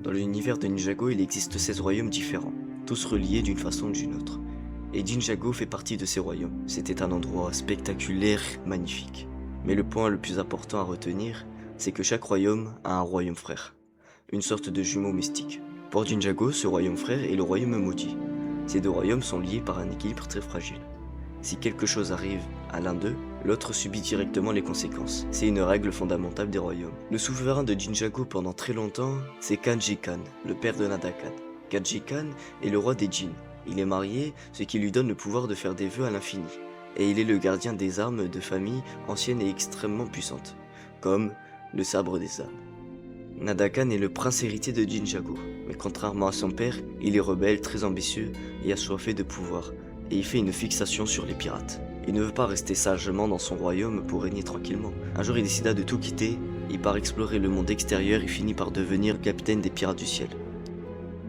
Dans l'univers de Ninjago, il existe 16 royaumes différents, tous reliés d'une façon ou d'une autre. Et Ninjago fait partie de ces royaumes. C'était un endroit spectaculaire, magnifique. Mais le point le plus important à retenir, c'est que chaque royaume a un royaume frère, une sorte de jumeau mystique. Pour Ninjago, ce royaume frère est le royaume maudit. Ces deux royaumes sont liés par un équilibre très fragile. Si quelque chose arrive à l'un d'eux, l'autre subit directement les conséquences. C'est une règle fondamentale des royaumes. Le souverain de Ninjago pendant très longtemps, c'est Kanji Kan, le père de Nadakan. Kanji Kan est le roi des djinns. Il est marié, ce qui lui donne le pouvoir de faire des vœux à l'infini. Et il est le gardien des armes de famille anciennes et extrêmement puissantes, comme le sabre des âmes. Nadakan est le prince héritier de Ninjago, mais contrairement à son père, il est rebelle, très ambitieux et assoiffé de pouvoir, et il fait une fixation sur les pirates. Il ne veut pas rester sagement dans son royaume pour régner tranquillement. Un jour il décida de tout quitter, il part explorer le monde extérieur et finit par devenir capitaine des pirates du ciel.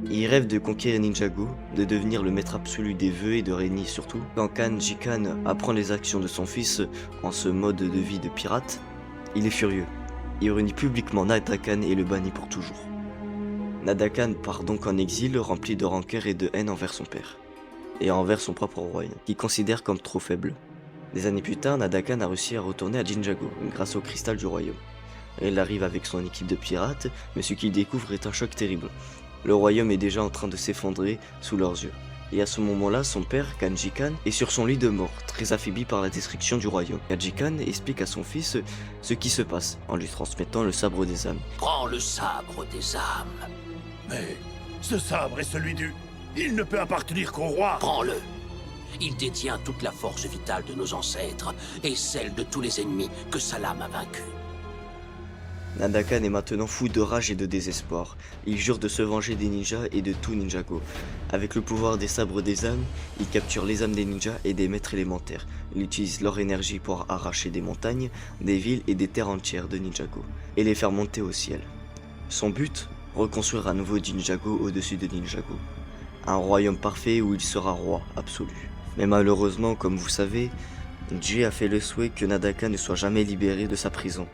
Il rêve de conquérir Ninjago, de devenir le maître absolu des vœux et de régner surtout. Quand Kanji Kan apprend les actions de son fils en ce mode de vie de pirate, il est furieux. Il réunit publiquement Nadakan et le bannit pour toujours. Nadakan part donc en exil rempli de rancœur et de haine envers son père, et envers son propre royaume, qu'il considère comme trop faible. Des années plus tard, Nadakan a réussi à retourner à Ninjago grâce au cristal du royaume. Il arrive avec son équipe de pirates, mais ce qu'il découvre est un choc terrible. Le royaume est déjà en train de s'effondrer sous leurs yeux. Et à ce moment-là, son père, Kanji Kan, est sur son lit de mort, très affaibli par la destruction du royaume. Kanji Kan explique à son fils ce qui se passe, en lui transmettant le sabre des âmes. Prends le sabre des âmes. Mais ce sabre est celui du... Il ne peut appartenir qu'au roi. Prends-le. Il détient toute la force vitale de nos ancêtres et celle de tous les ennemis que sa lame a vaincus. Nadakan est maintenant fou de rage et de désespoir. Il jure de se venger des ninjas et de tout Ninjago. Avec le pouvoir des sabres des âmes, il capture les âmes des ninjas et des maîtres élémentaires. Il utilise leur énergie pour arracher des montagnes, des villes et des terres entières de Ninjago, et les faire monter au ciel. Son but, reconstruire un nouveau Ninjago au-dessus de Ninjago. Un royaume parfait où il sera roi absolu. Mais malheureusement, comme vous savez, Jay a fait le souhait que Nadakan ne soit jamais libéré de sa prison.